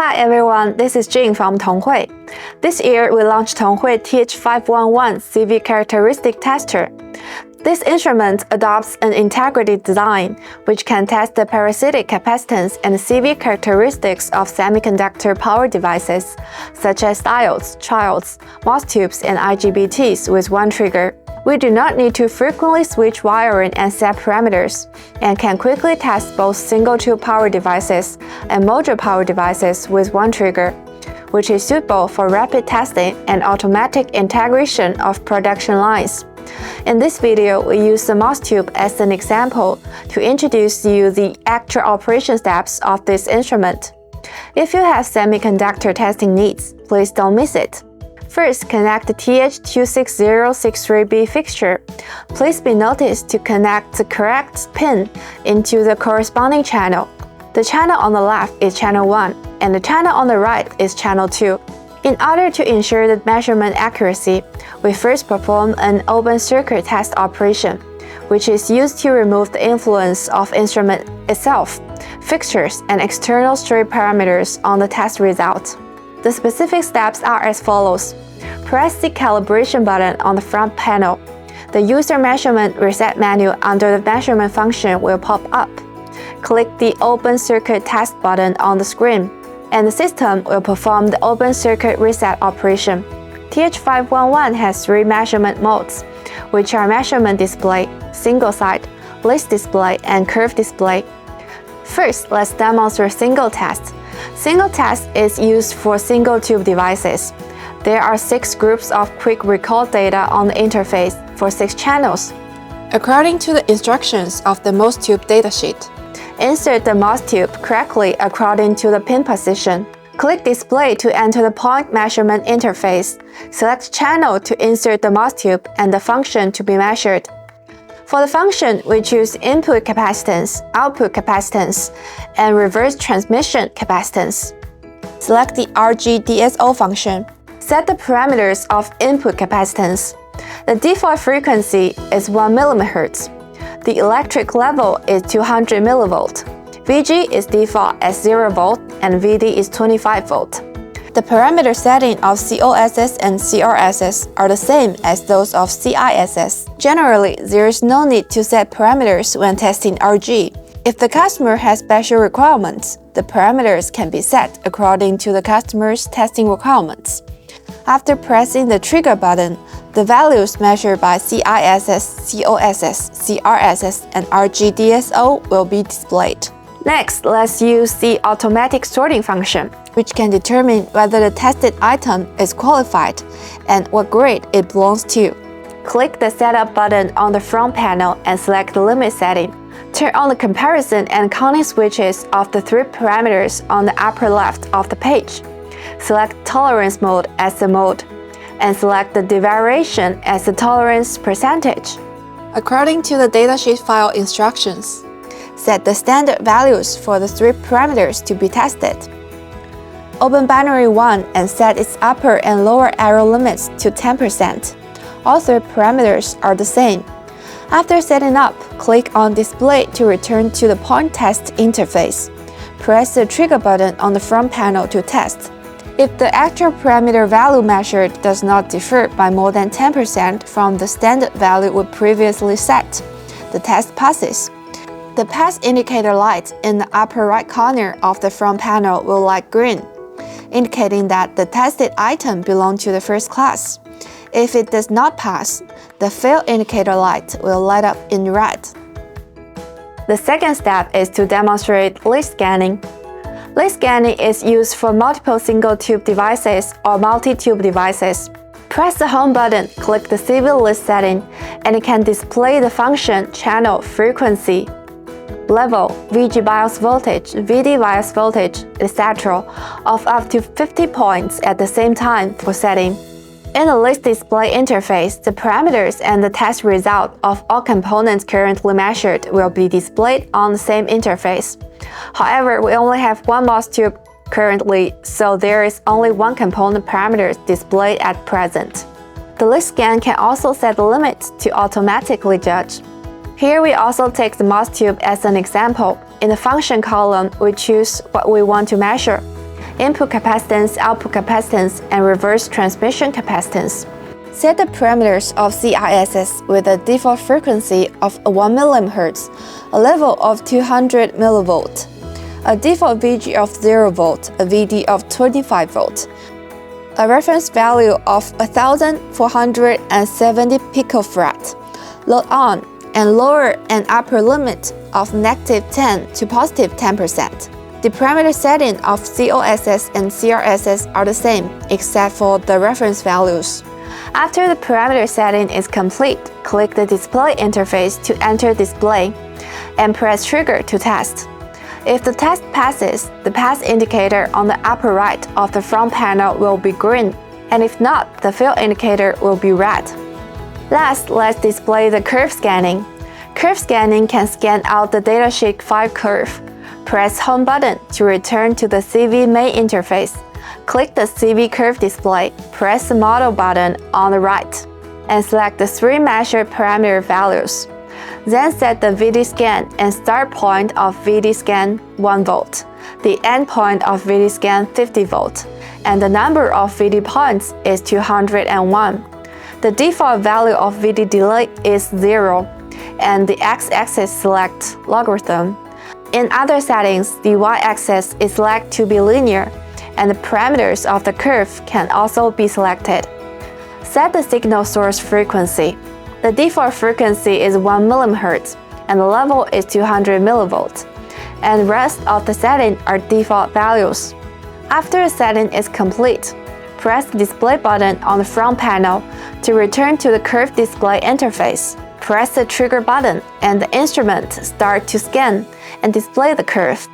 Hi everyone, this is Jing from Tonghui. This year we launched Tonghui TH510 CV characteristic tester. This instrument adopts an integrated design, which can test the parasitic capacitance and CV characteristics of semiconductor power devices, such as diodes, triodes, MOS tubes, and IGBTs with one trigger. We do not need to frequently switch wiring and set parameters, and can quickly test both single-tube power devices and module power devices with one trigger, which is suitable for rapid testing and automatic integration of production lines. In this video, we use the MOS tube as an example to introduce you the actual operation steps of this instrument. If you have semiconductor testing needs, please don't miss it. First, connect the TH510 fixture. Please be noticed to connect the correct pin into the corresponding channel. The channel on the left is channel 1, and the channel on the right is channel 2. In order to ensure the measurement accuracy, we first perform an open circuit test operation, which is used to remove the influence of instrument itself, fixtures, and external stray parameters on the test result. The specific steps are as follows. Press the calibration button on the front panel. The user measurement reset menu under the measurement function will pop up. Click the Open Circuit Test button on the screen, and the system will perform the open circuit reset operation. TH510 has 3 measurement modes, which are measurement display, single side, list display, and curve display. First, let's demonstrate single test. Single test is used for single-tube devices. There are 6 groups of quick recall data on the interface for 6 channels. According to the instructions of the MOS tube datasheet, insert the MOS tube correctly according to the pin position. Click Display to enter the point measurement interface. Select Channel to insert the MOS tube and the function to be measured. For the function, we choose input capacitance, output capacitance, and reverse transmission capacitance. Select the RG-DSO function. Set the parameters of input capacitance. The default frequency is 1 mHz. The electric level is 200 mV. VG is default as 0 V and VD is 25 V. The parameter setting of COSS and CRSS are the same as those of CISS. Generally, there is no need to set parameters when testing RG. If the customer has special requirements, the parameters can be set according to the customer's testing requirements. After pressing the trigger button, the values measured by CISS, COSS, CRSS, and RG-DSO will be displayed. Next, let's use the automatic sorting function, which can determine whether the tested item is qualified and what grade it belongs to. Click the Setup button on the front panel and select the limit setting. Turn on the comparison and counting switches of the 3 parameters on the upper left of the page. Select Tolerance mode as the mode, and select the devariation as the tolerance percentage. According to the datasheet file instructions, set the standard values for the 3 parameters to be tested. Open binary 1 and set its upper and lower error limits to 10%. All 3 parameters are the same. After setting up, click on Display to return to the point test interface. Press the trigger button on the front panel to test. If the actual parameter value measured does not differ by more than 10% from the standard value we previously set, the test passes. The pass indicator light in the upper right corner of the front panel will light green, indicating that the tested item belongs to the first class. If it does not pass, the fail indicator light will light up in red. The second step is to demonstrate list scanning. List scanning is used for multiple single-tube devices or multi-tube devices. Press the Home button, click the CV list setting, and it can display the function, channel, frequency, level, VG bias voltage, VD bias voltage, etc. of up to 50 points at the same time for setting. In the list display interface, the parameters and the test result of all components currently measured will be displayed on the same interface. However, we only have 1 MOS tube currently, so there is only 1 component parameter displayed at present. The list scan can also set the limit to automatically judge. Here we also take the MOS tube as an example. In the function column, we choose what we want to measure. input capacitance, output capacitance, and reverse transmission capacitance. Set the parameters of Ciss with a default frequency of 1 mHz, a level of 200 mV, a default VG of 0 V, a VD of 25 V, a reference value of 1470 picofarad, load on, and lower and upper limit of -10 to +10%. The parameter setting of COSS and CRSS are the same, except for the reference values. After the parameter setting is complete, click the display interface to enter display, and press trigger to test. If the test passes, the pass indicator on the upper right of the front panel will be green, and if not, the fail indicator will be red. Last, let's display the curve scanning. Curve scanning can scan out the datasheet file curve. Press Home button to return to the CV main interface. Click the CV curve display, press the Model button on the right, and select the 3 measured parameter values. Then set the VD scan and start point of VD scan 1 volt, the end point of VD scan 50 volt, and the number of VD points is 201. The default value of VD delay is 0, and the x-axis select logarithm. In other settings, the y-axis is selected to be linear, and the parameters of the curve can also be selected. Set the signal source frequency. The default frequency is 1 mHz, and the level is 200 mV, and the rest of the settings are default values. After the setting is complete, press the display button on the front panel to return to the curve display interface. Press the trigger button, and the instrument starts to scan and display the curve.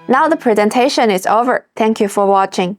Now the presentation is over. Thank you for watching.